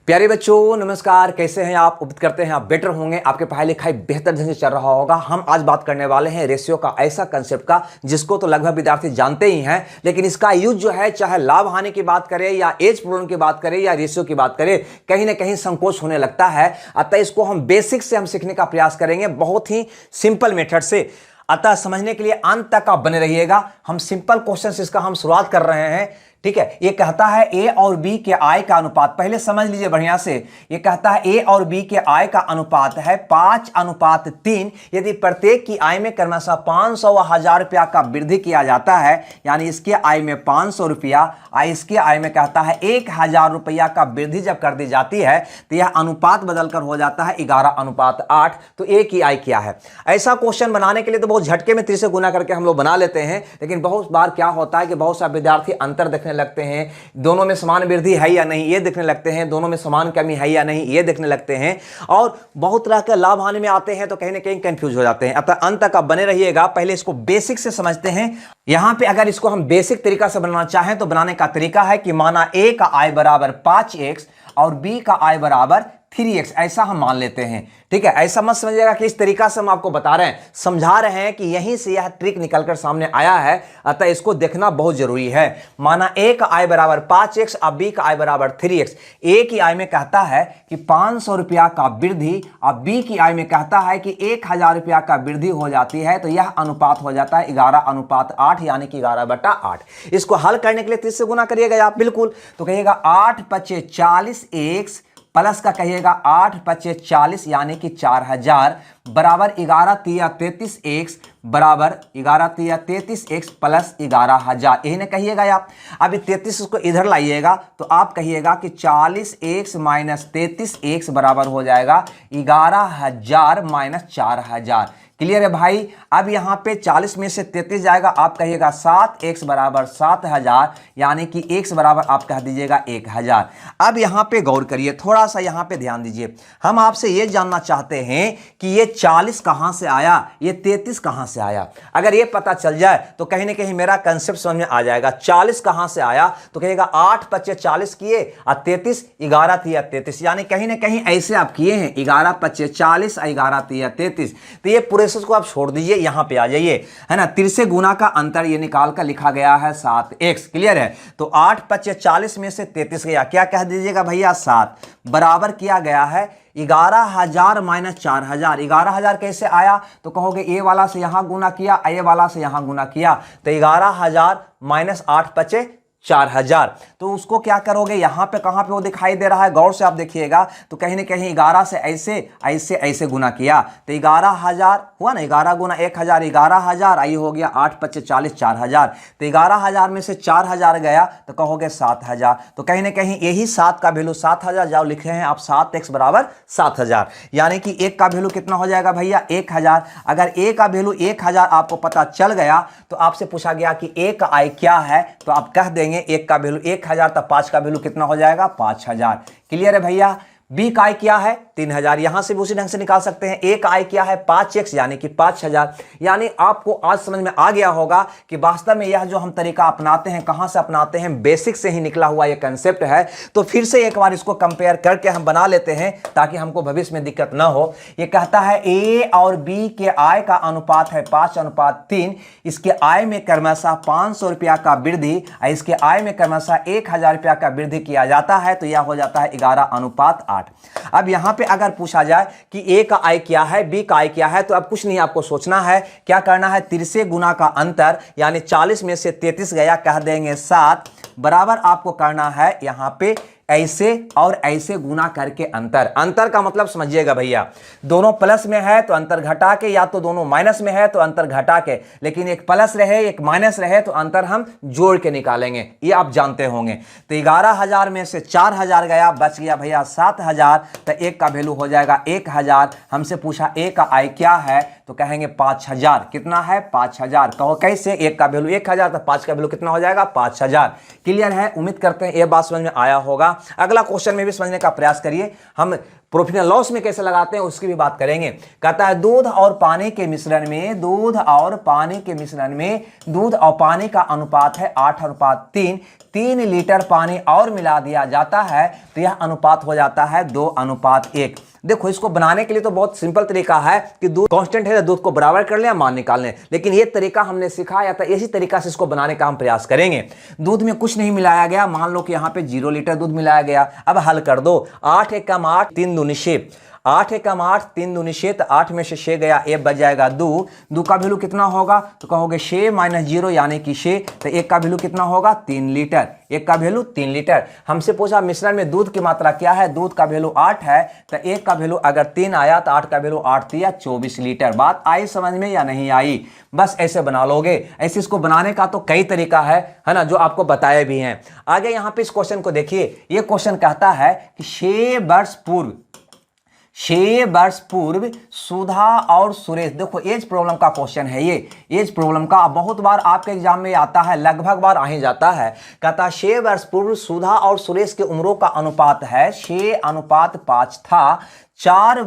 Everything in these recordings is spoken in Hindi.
प्यारे बच्चों नमस्कार, कैसे हैं आप? उम्मीद करते हैं आप बेटर होंगे, आपके पढ़ाई लिखाई बेहतर ढंग से चल रहा होगा। हम आज बात करने वाले हैं रेशियो का, ऐसा कंसेप्ट का जिसको तो लगभग विद्यार्थी जानते ही हैं, लेकिन इसका यूज जो है चाहे लाभ हानि की बात करें या एज प्रॉब्लम की बात करें या रेशियो की बात करें, कहीं ना कहीं संकोच होने लगता है। अतः इसको हम बेसिक से हम सीखने का प्रयास करेंगे, बहुत ही सिंपल मेथड से। अतः समझने के लिए अंत तक आप बने रहिएगा। हम सिंपल क्वेश्चन इसका हम शुरुआत कर रहे हैं, ठीक है। ये कहता है ए और बी के आय का अनुपात, पहले समझ लीजिए बढ़िया से। ये कहता है ए और बी के आय का अनुपात है 5:3। यदि प्रत्येक की आय में क्रमशः 500 व 1000 रुपया का वृद्धि किया जाता है, यानी इसके आय में 500 रुपया, इसके आय में कहता है 1000 रुपया का वृद्धि जब कर दी जाती है तो यह अनुपात बदलकर हो जाता है 11:8। तो ए की आय क्या है? ऐसा क्वेश्चन बनाने के लिए तो बहुत झटके में 30 से गुना करके हम लोग बना लेते हैं, लेकिन बहुत बार क्या होता है कि बहुत सारे विद्यार्थी अंतर देखने लगते हैं, दोनों में समान वृद्धि है या नहीं ये देखने लगते हैं, दोनों में समान कमी है या नहीं ये देखने लगते हैं, और बहुत तरह के लाभ हानि में आते हैं तो कहीं ना कहीं कंफ्यूज हो जाते हैं। अतः अंत तक आप बने रहिएगा। पहले इसको बेसिक से समझते हैं। यहां पे अगर इसको हम बेसिक तरीका से बनाना चाहें तो बनाने का तरीका है कि माना ए का आय बराबर 5x और बी का आय बराबर 3x, ऐसा हम मान लेते हैं, ठीक है। ऐसा मत समझिएगा कि इस तरीका से हम आपको बता रहे हैं, समझा रहे हैं कि यहीं से यह ट्रिक निकलकर सामने आया है। अतः इसको देखना बहुत जरूरी है। माना ए का आय बराबर 5x और बी का आय बराबर 3x। ए की आय में कहता है कि 500 रुपया का वृद्धि और बी की आय में कहता है कि 1000 रुपया का वृद्धि हो जाती है, तो यह अनुपात हो जाता है 11:8, यानी कि 11/8। इसको हल करने के लिए 30 से गुना करिएगा आप, बिल्कुल। तो कहिएगा 8×5 = 40x प्लस का कहिएगा 8×5 = 40, यानी कि 4000 बराबर 11×3 = 33x बराबर 11×3 = 33x प्लस 11000, यही ना कहिएगा आप। अब 33 को इधर लाइएगा तो आप कहिएगा कि 40x - 33x बराबर हो जाएगा 11000 - 4000। क्लियर है भाई? अब यहां पे 40 में से 33 जाएगा, आप कहिएगा 7x बराबर 7000, यानी कि x बराबर आप कह दीजिएगा 1000। अब यहां पे गौर करिए, थोड़ा सा यहां पे ध्यान दीजिए। हम आपसे ये जानना चाहते हैं कि ये 40 कहां से आया, ये 33 कहां से आया। अगर ये पता चल जाए तो कहीं ना कहीं मेरा कंसेप्ट समझ में आ जाएगा। 40 कहां से आया तो कहेगा 8×5 = 40 किए और 33, 11×3 = 33, यानी कहीं ना कहीं ऐसे आप किए हैं 11×5 = 40 और 11×3 = 33। तो ये पूरे को आप छोड़ दीजिए, यहां पे आ जाइए, है ना। 30 से गुना का अंतर ये निकाल कर लिखा गया है 7x। क्लियर है? तो 8×5 = 40 में से 33 गया, क्या कह दीजिएगा भैया? 7 बराबर किया गया है 11000 - 4000। 11000 कैसे आया तो कहोगे ए वाला से यहां गुना किया, ए वाला से यहां गुना किया, तो 11000 - 8×5 = 4000। तो उसको क्या करोगे, यहां पे कहां पे वो दिखाई दे रहा है, गौर से आप देखिएगा तो कहीं ना कहीं 11 से ऐसे ऐसे ऐसे गुना किया तो 11000 हुआ ना। 11 × 1000 11000, आई हो गया 8×5 = 40, 4000। तो 11000 में से 4000 गया तो कहोगे 7000। तो कहीं ना कहीं यही 7 का वैल्यू 7000 जाओ लिखे हैं आप, 7x बराबर 7000, यानी कि 1 का वैल्यू कितना हो जाएगा भैया? 1000। अगर a का वैल्यू 1000 आपको पता चल गया तो आपसे पूछा गया कि a का आय क्या है, तो आप कह देंगे 1 का वैल्यू 1000, तो 5 का वैल्यू कितना हो जाएगा? 5000। क्लियर है भैया? बी का आय क्या है? 3000, यहां से भी उसी ढंग से निकाल सकते हैं। ए का आय क्या है? 5x, यानी कि 5000। यानी आपको आज समझ में आ गया होगा कि वास्तव में यह जो हम तरीका अपनाते हैं, कहां से अपनाते हैं, बेसिक से ही निकला हुआ यह कंसेप्ट है। तो फिर से एक बार इसको कंपेयर करके हम बना लेते हैं ताकि हमको भविष्य में दिक्कत ना हो। यह कहता है ए और बी के आय का अनुपात है 5:3। इसके आय में क्रमशः 500 रुपया का वृद्धि, इसके आय में क्रमशः 1000 रुपया का वृद्धि किया जाता है, तो यह हो जाता है 11:8। अब यहां पे अगर पूछा जाए कि ए का आय क्या है, बी का आय क्या है, तो अब कुछ नहीं आपको सोचना है, क्या करना है? 30 से गुना का अंतर, यानी 40 में से 33 गया, कह देंगे 7 बराबर आपको करना है यहां पे ऐसे और ऐसे गुना करके अंतर। अंतर का मतलब समझिएगा भैया, दोनों प्लस में है तो अंतर घटा के, या तो दोनों माइनस में है तो अंतर घटा के, लेकिन एक प्लस रहे एक माइनस रहे तो अंतर हम जोड़ के निकालेंगे, ये आप जानते होंगे। तो 11000 में से 4000 गया, बच गया भैया 7000, तो एक का वैल्यू हो जाएगा 1000। हमसे पूछा ए का आय क्या है, तो कहेंगे 5000। कितना है? 5000। कहो कैसे? एक का वैल्यू 1000, तो 5 का वैल्यू कितना हो जाएगा? 5000। क्लियर है? उम्मीद करते हैं ये बात समझ में आया होगा। अगला क्वेश्चन में भी समझने का प्रयास करिए। हम प्रॉफिट एंड लॉस में कैसे लगाते हैं उसकी भी बात करेंगे। कहता है दूध और पानी के मिश्रण में, दूध और पानी के मिश्रण में दूध और पानी का अनुपात है 8:3। 3 लीटर पानी और मिला दिया जाता है तो यह अनुपात हो जाता है 2:1। देखो इसको बनाने के लिए तो बहुत सिंपल तरीका है कि दूध कांस्टेंट है तो दूध को बराबर कर लें, मान निकाल लें, लेकिन ये तरीका हमने सिखाया था, इसी तरीका से इसको बनाने का हम प्रयास करेंगे। दूध में कुछ नहीं मिलाया गया, मान लो कि यहाँ पे 0 लीटर दूध मिलाया गया। अब हल कर दो, 8 एकम 8 3 दूनी 6, 8 एकम 8 3 दूनी 6, तो 8 में से 6 गया, 1 बच जाएगा 2। 2 का वैल्यू कितना होगा तो कहोगे 6 - 0 यानी कि 6, तो 1 का वैल्यू कितना होगा 3 लीटर। 1 का वैल्यू 3 लीटर। हमसे पूछा मिश्रण में दूध की मात्रा क्या है, दूध का वैल्यू 8 है, तो 1 का वैल्यू अगर 3 आया तो 8 का वैल्यू 8 दिया 24 लीटर। बात आई समझ में या नहीं आई? बस ऐसे बना लोगे। ऐसे इसको बनाने का तो कई तरीका है ना, जो आपको बताए भी हैं। आगे यहाँ पे इस क्वेश्चन को देखिए, ये क्वेश्चन कहता है कि 6 वर्ष पूर्व सुधा और सुरेश, देखो एज प्रॉब्लम का क्वेश्चन है ये, एज प्रॉब्लम का बहुत बार आपके एग्जाम में आता है, लगभग बार आ ही जाता है। कहता 6 वर्ष पूर्व सुधा और सुरेश के उम्रों का अनुपात है 6:5 था। 4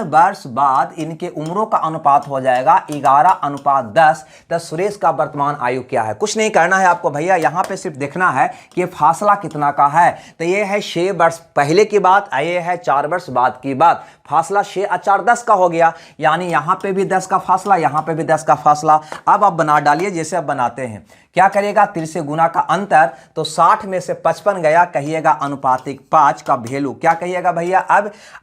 वर्ष बाद इनके उम्रों का अनुपात हो जाएगा 11:10। तो सुरेश का वर्तमान आयु क्या है? कुछ नहीं करना है आपको भैया, यहाँ पे सिर्फ देखना है कि ये फासला कितना का है। तो ये है 6 वर्ष पहले की बात, ये है 4 वर्ष बाद की बात। फासला 6 और 4 10 का हो गया, यानी यहाँ पे भी 10 का फासला, यहाँ पे भी 10 का फासला। अब आप बना डालिए जैसे अब बनाते हैं। क्या करिएगा, 3 से गुना का अंतर, तो 60 में से 55 गया, कहिएगा अनुपातिक 5 का वैल्यू क्या कहिएगा भैया?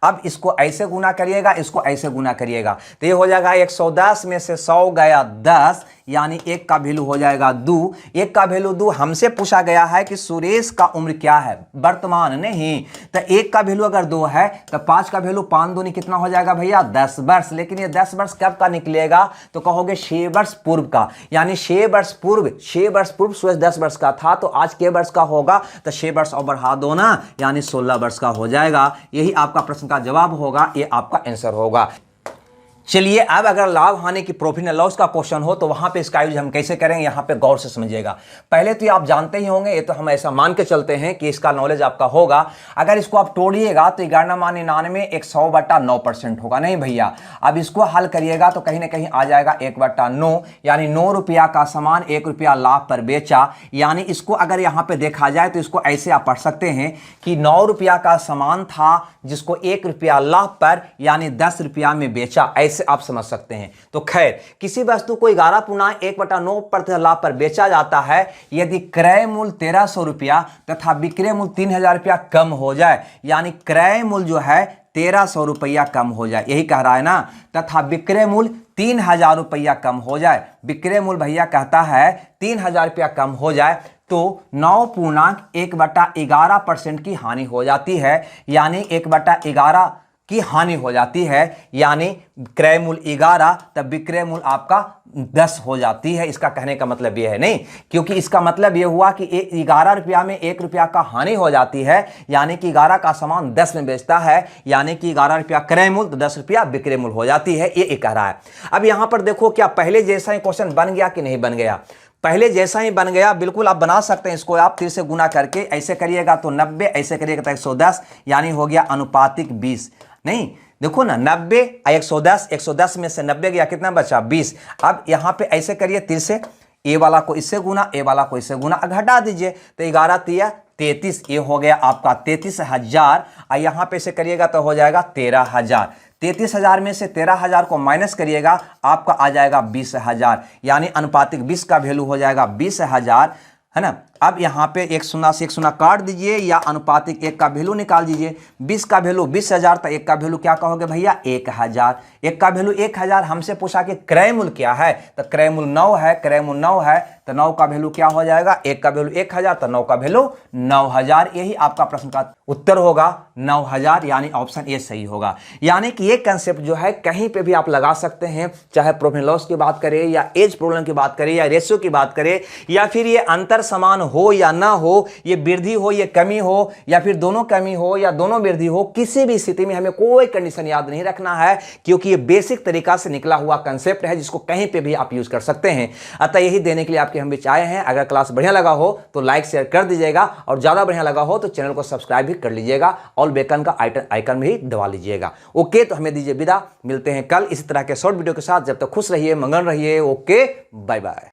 अब इसको ऐसे गुना करिएगा, इसको ऐसे गुना करिएगा, तो ये हो जाएगा 110 में से 100 गया 10, यानी 1 का वैल्यू हो जाएगा 2। 1 का वैल्यू 2। हमसे पूछा गया है कि सुरेश का उम्र क्या है, वर्तमान नहीं। तो 1 का वैल्यू अगर 2 है तो 5 का वैल्यू 5 दूनी कितना हो जाएगा भैया 10 वर्ष। लेकिन ये 10 वर्ष कब का निकलेगा तो कहोगे 6 वर्ष पूर्व का, यानी 6 वर्ष पूर्व सुरेश 10 वर्ष का था, तो आज के वर्ष का होगा, तो 6 वर्ष और बढ़ा दो ना, यानी 16 वर्ष का हो जाएगा। यही आपका प्रश्न का जवाब होगा, ये आपका आंसर होगा। चलिए अब अगर लाभ हानि की प्रॉफिट एंड लॉस का क्वेश्चन हो तो वहां पे इसका यूज हम कैसे करेंगे, यहां पे गौर से समझिएगा। पहले तो ये आप जानते ही होंगे, ये तो हम ऐसा मान के चलते हैं कि इसका नॉलेज आपका होगा। अगर इसको आप तोड़िएगा तो 11/99 100/9% होगा। नहीं भैया, अब इसको हल करिएगा तो कहीं ना कहीं आ जाएगा 1/9, यानी 9 रुपया का सामान 1 रुपया लाभ पर बेचा। यानी इसको अगर यहां पर देखा जाए तो इसको ऐसे आप पढ़ सकते हैं कि 9 रुपया का सामान था जिसको 1 रुपया लाभ पर यानी 10 रुपया में बेचा, ऐसे आप समझ सकते हैं। तो खैर, किसी वस्तु को 11/1/9% लाभ पर बेचा जाता है यदि क्रय मूल्य 1300 रुपया तथा विक्रय मूल्य 3000 रुपया कम हो जाए, यानी क्रय मूल्य जो है 1300 रुपया कम हो जाए, यही कह रहा है ना, तथा विक्रय मूल्य 3000 रुपया कम हो जाए। विक्रय मूल्य भैया कहता है 3000 रुपया कम हो जाए तो 9.1/11% की हानि हो जाती है, यानी 1/11 की हानि हो जाती है, यानी क्रय मूल्य 11 तब विक्रय मूल्य आपका 10 हो जाती है। इसका कहने का मतलब यह है, नहीं, क्योंकि इसका मतलब यह हुआ कि 11 रुपया में 1 रुपया का हानि हो जाती है, यानी कि 11 का सामान 10 में बेचता है, यानी कि 11 रुपया क्रय मूल्य तो 10 रुपया विक्रय मूल्य हो जाती है, ये कह रहा है। अब यहां पर देखो क्या पहले जैसा ही क्वेश्चन बन गया कि नहीं बन गया? पहले जैसा ही बन गया, बिल्कुल आप बना सकते हैं इसको। आप 3 से गुना करके ऐसे करिएगा तो 90, ऐसे करिएगा तो 110, यानी हो गया अनुपातिक 20। नहीं, देखो ना, 90 110, 110 में से 90 गया, कितना बचा 20। अब यहां पे ऐसे करिए 3 से, ए वाला को इससे गुना, ए वाला को इससे गुना, घटा दीजिए तो 11 3 33, ये हो गया आपका 33,000। और यहां पे से करिएगा तो हो जाएगा 13,000। 33,000 में से 13,000 को माइनस करिएगा, आपका आ जाएगा 20,000, यानी अनुपातिक 20 का वैल्यू हो जाएगा 20,000, है ना। अब यहाँ पे 1 शून्य से 1 शून्य काट दीजिए या अनुपातिक 1 का वैल्यू निकाल दीजिए। 20 का वैल्यू 20,000, तो 1 का वैल्यू क्या कहोगे भैया 1,000। 1 का वैल्यू 1,000। हमसे पूछा कि क्रय मूल्य क्या है, तो क्रय मूल्य 9 है, क्रय मूल्य 9 है, तो 9 का वैल्यू क्या हो जाएगा, 1 का वैल्यू 1,000, तो 9 का वैल्यू 9,000। यही आपका प्रश्न का उत्तर होगा 9,000, यानी ऑप्शन ए सही होगा। यानी कि ये कंसेप्ट जो है कहीं पे भी आप लगा सकते हैं, चाहे प्रॉफिट लॉस की बात करें या एज प्रॉब्लम की बात करें या रेशियो की बात करें, या फिर ये अंतर समान हो या ना हो, ये वृद्धि हो ये कमी हो, या फिर दोनों कमी हो या दोनों वृद्धि हो, किसी भी स्थिति में हमें कोई कंडीशन याद नहीं रखना है, क्योंकि ये बेसिक तरीका से निकला हुआ कंसेप्ट है जिसको कहीं पे भी आप यूज कर सकते हैं। अतः यही देने के लिए आपके हम बीच आए हैं। अगर क्लास बढ़िया लगा हो तो लाइक शेयर कर दीजिएगा, और ज्यादा बढ़िया लगा हो तो चैनल को सब्सक्राइब भी कर लीजिएगा, ऑल बेकन का आइकन भी दबा लीजिएगा। ओके, तो हमें दीजिए विदा, मिलते हैं कल इसी तरह के शॉर्ट वीडियो के साथ। जब तक खुश रहिए, मंगल रहिए। Okay, bye bye.